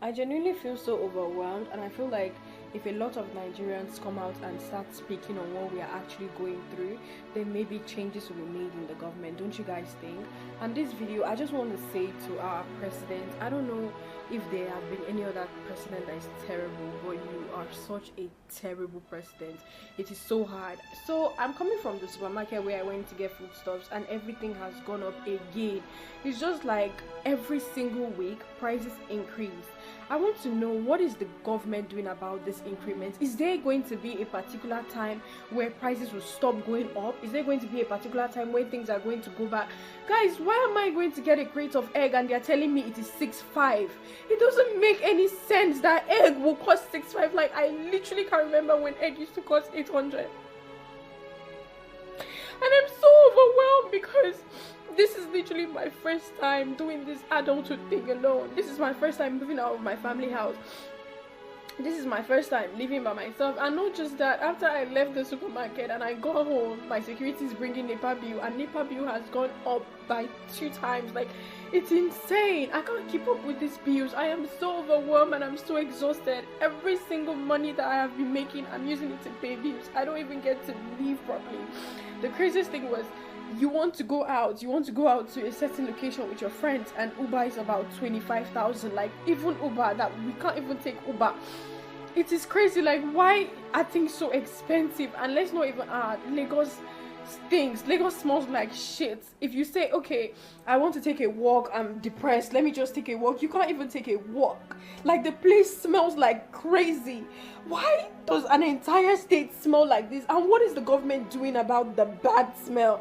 I genuinely feel so overwhelmed, and I feel like if a lot of Nigerians come out and start speaking on what we are actually going through, then maybe changes will be made in the government. Don't you guys think? And this video, I just want to say to our president, I don't know if there have been any other president that is terrible, but you are such a terrible president. It is so hard. So I'm coming from the supermarket where I went to get foodstuffs, and everything has gone up again. It's just like every single week prices increase. I want to know, what is the government doing about this increment? Is there going to be a particular time where prices will stop going up? Is there going to be a particular time where things are going to go back? Guys, why am I going to get a crate of egg and they're telling me it is 6.5? It doesn't make any sense that egg will cost 6.5. Like, I literally can't remember when egg used to cost 800. And I'm so overwhelmed because this is literally my first time doing this adulthood thing alone. This is my first time moving out of my family house. This is my first time living by myself. And not just that, after I left the supermarket and I got home, my security is bringing NEPA bill, and NEPA bill has gone up by 2 times. Like, it's insane. I can't keep up with these bills. I am so overwhelmed and I'm so exhausted. Every single money that I have been making, I'm using it to pay bills. I don't even get to live properly. The craziest thing was, you want to go out to a certain location with your friends, and Uber is about 25,000. Like, even Uber, that we can't even take Uber. It is crazy. Like, why are things so expensive? And let's not even add, Lagos stinks. Lagos smells like shit. If you say, okay, I want to take a walk, I'm depressed, let me just take a walk, you can't even take a walk. Like, the place smells like crazy. Why does an entire state smell like this? And what is the government doing about the bad smell?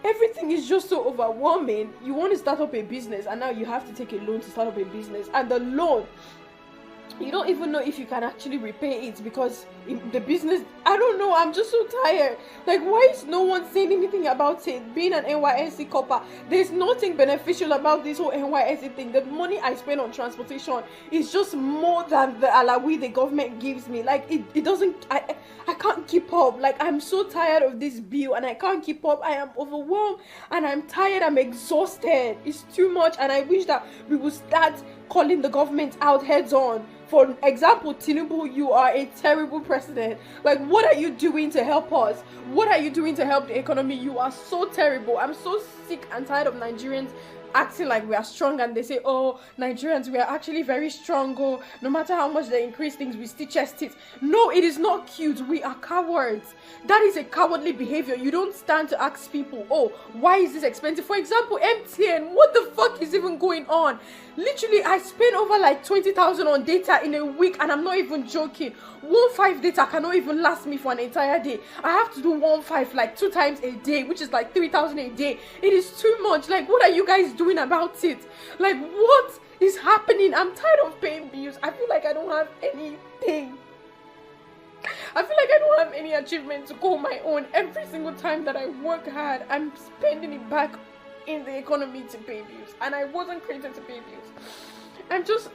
Everything is just so overwhelming. You want to start up a business, and now you have to take a loan to start up a business, and the loan, you don't even know if you can actually repay it, because the business, I don't know, I'm just so tired. Like, why is no one saying anything about it? Being an NYSC copper, there's nothing beneficial about this whole NYSC thing. The money I spend on transportation is just more than the alawi the government gives me. Like, it doesn't, I can't keep up. Like, I'm so tired of this bill and I can't keep up. I am overwhelmed and I'm tired, I'm exhausted. It's too much, and I wish that we would start calling the government out heads on. For example, Tinubu, you are a terrible president. Like, what are you doing to help us? What are you doing to help the economy? You are so terrible. I'm so sick and tired of Nigerians acting like we are strong, and they say, oh, Nigerians, we are actually very strong. Oh, no matter how much they increase things, we still chest it. No, it is not cute. We are cowards. That is a cowardly behavior. You don't stand to ask people, oh, why is this expensive? For example, MTN, what the fuck is even going on? Literally, I spend over like 20,000 on data in a week, and I'm not even joking. 1.5 data cannot even last me for an entire day. I have to do 1.5 like 2 times a day, which is like 3,000 a day. It is too much. Like, what are you guys doing about it? Like, what is happening? I'm tired of paying bills. I feel like I don't have anything. I feel like I don't have any achievement to call my own. Every single time that I work hard, I'm spending it back in the economy to pay bills, and I wasn't created to pay bills.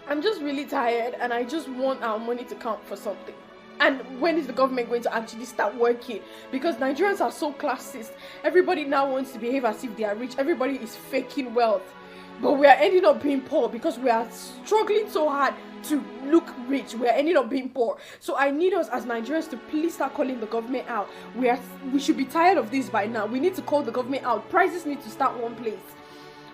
I'm just really tired, and I just want our money to count for something. And when is the government going to actually start working? Because Nigerians are so classist. Everybody now wants to behave as if they are rich. Everybody is faking wealth. But we are ending up being poor because we are struggling so hard to look rich. We are ending up being poor. So I need us as Nigerians to please start calling the government out. We should be tired of this by now. We need to call the government out. Prices need to start one place.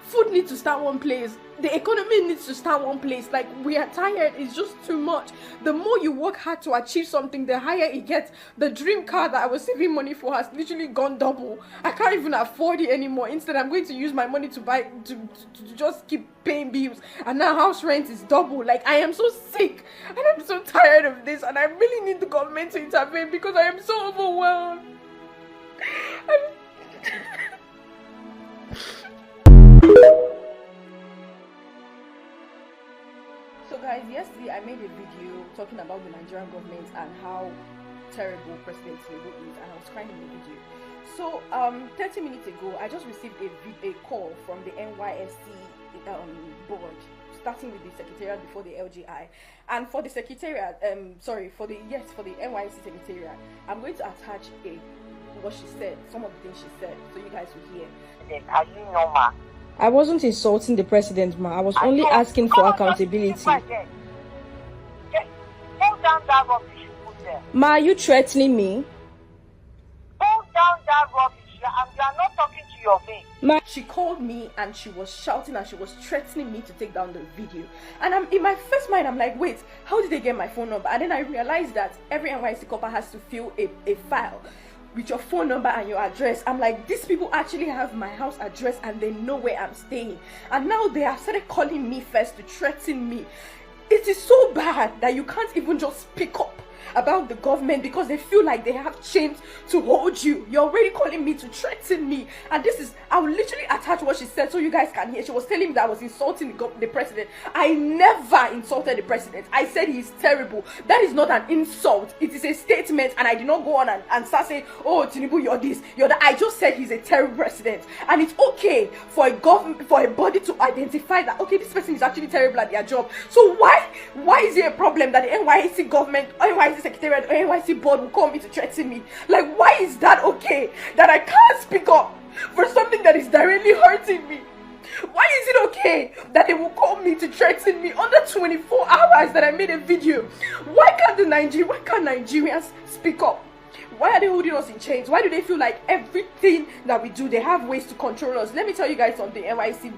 Food needs to start one place. The economy needs to start one place. Like, we are tired. It's just too much. The more you work hard to achieve something, the higher it gets. The dream car that I was saving money for has literally gone double. I can't even afford it anymore. Instead, I'm going to use my money to buy, to just keep paying bills. And now house rent is double. Like, I am so sick and I'm so tired of this. And I really need the government to intervene because I am so overwhelmed. So guys, yesterday I made a video talking about the Nigerian government and how terrible President Tinubu is, and I was crying in the video. So 30 minutes ago, I just received a call from the NYSC Board, starting with the secretariat before the LGI. And for the secretariat, for the NYSC secretariat, I'm going to attach what she said, some of the things she said, so you guys will hear. Are you normal? I wasn't insulting the president, ma. I was only asking for accountability. Hold down that rubbish you put there. Ma, are you threatening me? Hold down that rubbish. You are not talking to your mate. Ma, she called me and she was shouting and she was threatening me to take down the video. And I'm in my first mind, I'm like, wait, how did they get my phone number? And then I realized that every NYSC copper has to fill a file with your phone number and your address. I'm like, these people actually have my house address and they know where I'm staying. And now they have started calling me first to threaten me. It is so bad that you can't even just speak up about the government because they feel like they have chains to hold you. You're already calling me to threaten me. And this is, I will literally attach what she said so you guys can hear. She was telling me that I was insulting the president. I never insulted the president. I said he's terrible. That is not an insult. It is a statement, and I did not go on and start saying, oh, Tinubu, you're this, you're that. I just said he's a terrible president. And it's okay for a government, for a body to identify that, okay, this person is actually terrible at their job. So why is it a problem that the NYSC government, NYSC Secretariat, or NYSC Board will call me to threaten me? Like, why is that okay? That I can't speak up for something that is directly hurting me? Why is it okay that they will call me to threaten me under 24 hours that I made a video? Why can't Nigerians speak up? Why are they holding us in chains? Why do they feel like everything that we do, they have ways to control us? Let me tell you guys something, NYSC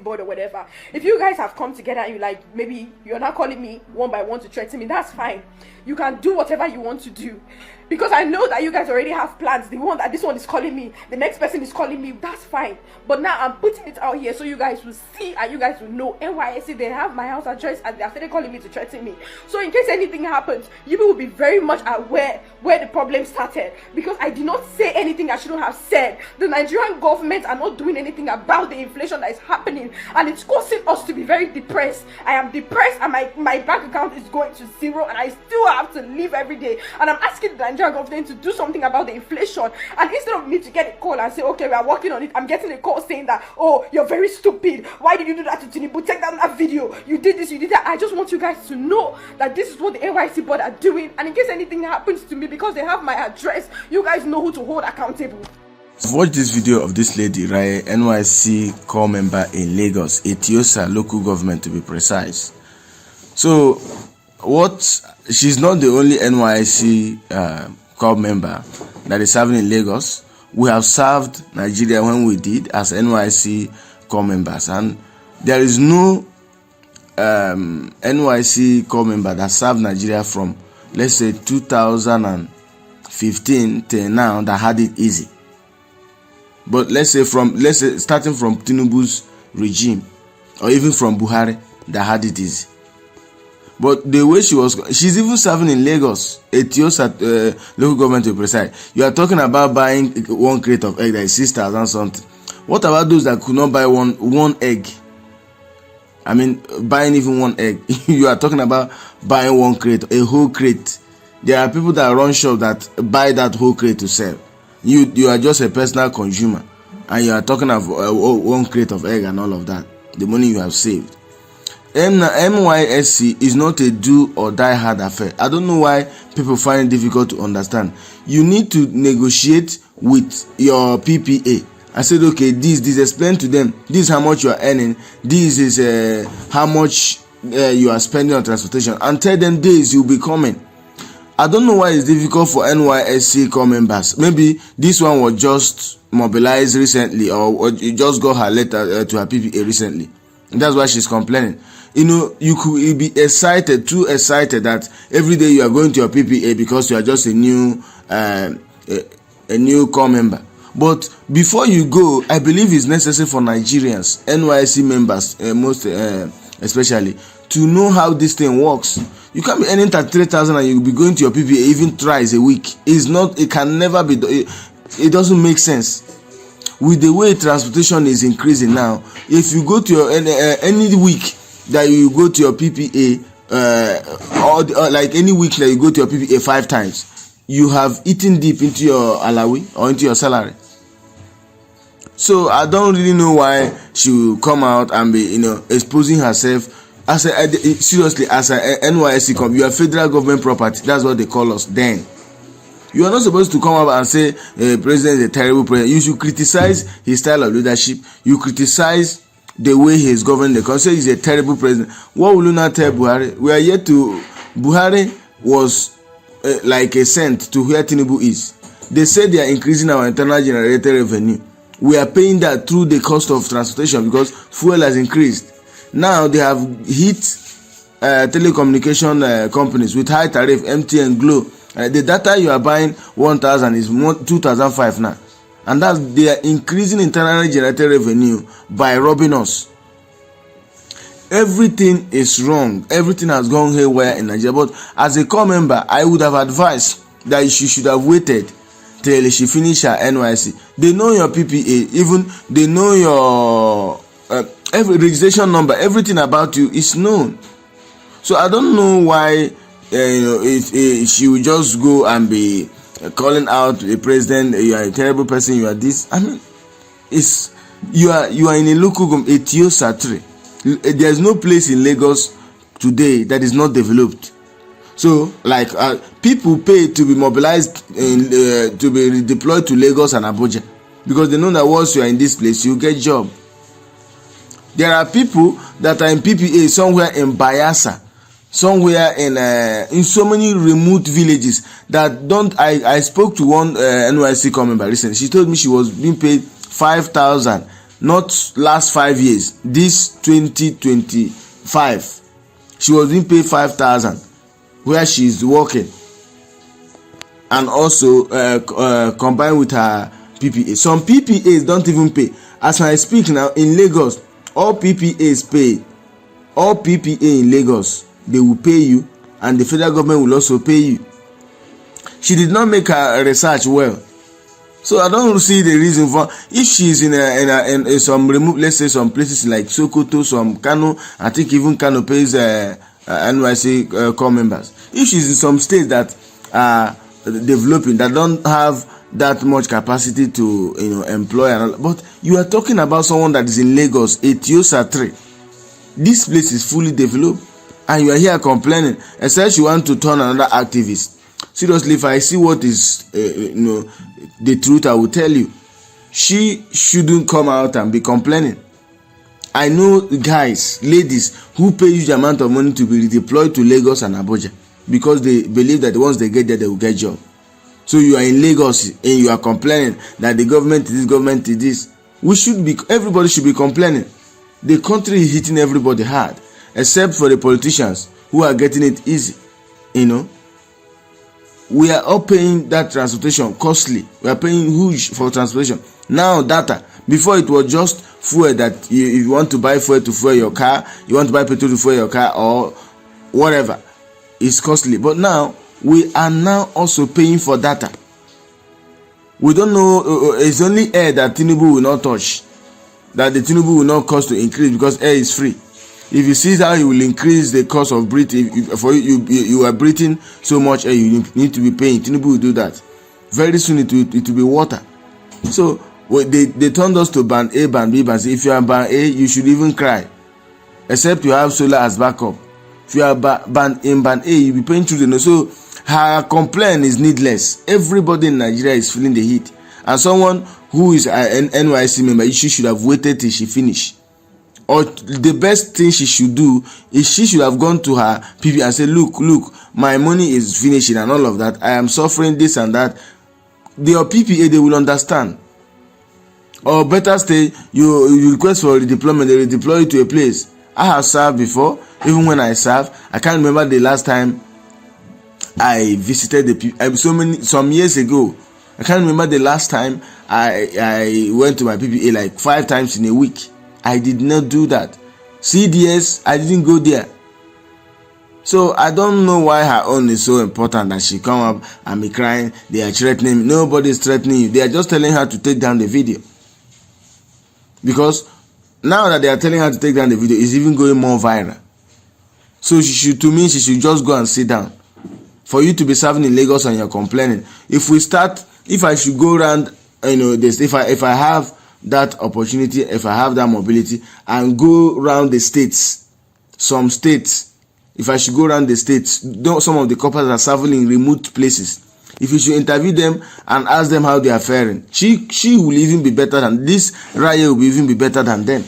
Board or whatever. If you guys have come together and you like, maybe you're not calling me one by one to threaten me, that's fine. You can do whatever you want to do. Because I know that you guys already have plans. The one that this one is calling me, the next person is calling me, that's fine. But now I'm putting it out here so you guys will see and you guys will know. NYSC, they have my house address and they are started calling me to threaten me. So in case anything happens, you will be very much aware where the problem started. Because I did not say anything I shouldn't have said. The Nigerian government are not doing anything about the inflation that is happening, and it's causing us to be very depressed. I am depressed and my bank account is going to zero and I still have to live every day. And I'm asking the Nigerian government to do something about the inflation. And instead of me to get a call and say, okay, we are working on it, I'm getting a call saying that, oh, you're very stupid. Why did you do that to Tinubu? Take down that video. You did this, you did that. I just want you guys to know that this is what the NYSC Board are doing. And in case anything happens to me, because they have my address, you guys know who to hold accountable. Watch this video of this lady, Raye, NYSC core member in Lagos, Etiosa local government to be precise. So, she's not the only NYSC core member that is serving in Lagos. We have served Nigeria when we did as NYSC core members, and there is no NYSC core member that served Nigeria from, let's say, 2015 till now that had it easy. But let's say starting from Tinubu's regime, or even from Buhari, that had it easy. But the way she's even serving in Lagos, Etiosa local government to be precise. You are talking about buying one crate of egg that is 6,000 something. What about those that could not buy one egg? I mean, buying even one egg. You are talking about buying one crate, a whole crate. There are people that run shop that buy that whole crate to sell. You are just a personal consumer, and you are talking of one crate of egg and all of that. The money you have saved. NYSC is not a do or die hard affair. I don't know why people find it difficult to understand. You need to negotiate with your PPA. I said, okay, this explain to them. This is how much you are earning. This is how much you are spending on transportation, and tell them days you'll be coming. I don't know why it's difficult for NYSC core members. Maybe this one was just mobilized recently, or you just got her letter to her PPA recently. That's why she's complaining. You know, you could be excited, too excited that every day you are going to your PPA because you are just a new core member. But before you go, I believe it's necessary for Nigerians, NYSC members, most especially, to know how this thing works. You can't be earning 33,000 and you'll be going to your PPA even thrice a week. It can never be. It doesn't make sense. With the way transportation is increasing now, if you go to your any week that you go to your PPA, or like any week that you go to your PPA 5 times, you have eaten deep into your alawi or into your salary. So I don't really know why she will come out and be, exposing herself. Seriously, as a NYSC you are federal government property. That's what they call us then. You are not supposed to come up and say president is a terrible president. You should criticize his style of leadership. You criticize the way he is governing the country. He's a terrible president. What will you not tell Buhari? We are yet to. Buhari was like a cent to where Tinubu is. They said they are increasing our internal generated revenue. We are paying that through the cost of transportation because fuel has increased. Now they have hit telecommunication companies with high tariff, MTN, Glo. The data you are buying 1,000 is 2,005 now, and that's they are increasing internally generated revenue by robbing us. Everything is wrong. Everything has gone haywire in Nigeria. But as a core member, I would have advised that she should have waited till she finish her NYSC. They know your PPA, even they know your every registration number. Everything about you is known. So I don't know why. If she will just go and be calling out the president, you are a terrible person, you are this. I mean, you are in a local government, there is no place in Lagos today that is not developed. So, like people pay to be mobilized to be deployed to Lagos and Abuja because they know that once you are in this place, you get job. There are people that are in PPA somewhere in Bayelsa, somewhere in so many remote villages that don't. I spoke to one NYSC member recently. She told me she was being paid 5,000, not last 5 years. This 2025, she was being paid 5,000 where she is working, and also combined with her PPA. Some PPAs don't even pay. As I speak now in Lagos, all PPAs pay. All PPA in Lagos, they will pay you, and the federal government will also pay you. She did not make her research well, so I don't see the reason for. If she's in some remote, let's say some places like Sokoto, some Kano, I think even Kano pays NYSC core members. If she's in some states that are developing, that don't have that much capacity to employ and all, but you are talking about someone that is in Lagos, Etiosa 3. This place is fully developed, and you are here complaining. Except you want to turn another activist. Seriously, if I see what is the truth, I will tell you. She shouldn't come out and be complaining. I know guys, ladies who pay huge amount of money to be redeployed to Lagos and Abuja because they believe that once they get there, they will get job. So you are in Lagos and you are complaining that the government is this, government is this. Everybody should be complaining. The country is hitting everybody hard, except for the politicians who are getting it easy. We are all paying that transportation costly. We are paying huge for transportation. Now data. Before it was just fuel that you want to buy fuel to fuel your car, you want to buy petrol to fuel your car or whatever. It's costly. But now we are now also paying for data. We don't know. It's only air that Tinubu will not touch. That the Tinubu will not cost to increase because air is free. If you see how he will increase the cost of breathing, for you are breathing so much air, you need to be paying. Tinubu will do that. Very soon it will be water. So they turned us to band A, band B, band C. If you are band A, you should even cry, except you have solar as backup. If you are band A, you'll be paying through the nose. So her complaint is needless. Everybody in Nigeria is feeling the heat, and someone who is an NYSC member, she should have waited till she finish. Or the best thing she should do is she should have gone to her PPA and said, look, my money is finishing and all of that. I am suffering this and that. Your PPA, they will understand. Or better stay, you request for redeployment, they redeploy you to a place. I have served before. Even when I served, I can't remember the last time I visited the PPA. Some years ago, I can't remember the last time I went to my PPA like 5 times in a week. I did not do that. CDS, I didn't go there. So I don't know why her own is so important that she come up and be crying. They are threatening me. Nobody is threatening you. They are just telling her to take down the video. Because now that they are telling her to take down the video, it's even going more viral. So she should just go and sit down. For you to be serving in Lagos and you're complaining. If I should go around, this, if I have that opportunity, if I have that mobility and go around the states, some states, if I should go around the states, some of the couples are serving in remote places. If you should interview them and ask them how they are faring, she will even be better than this. Raye will even be better than them,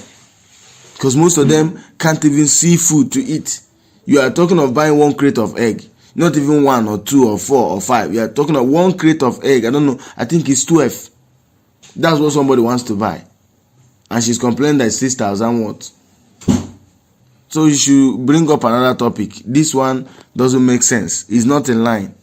because most of them can't even see food to eat. You are talking of buying 1 crate of egg, not even 1 or 2 or 4 or 5. You are talking of 1 crate of egg. I don't know. I think it's 12. That's what somebody wants to buy, and she's complaining that it's 6,000 what. So you should bring up another topic. This one doesn't make sense. It's not in line.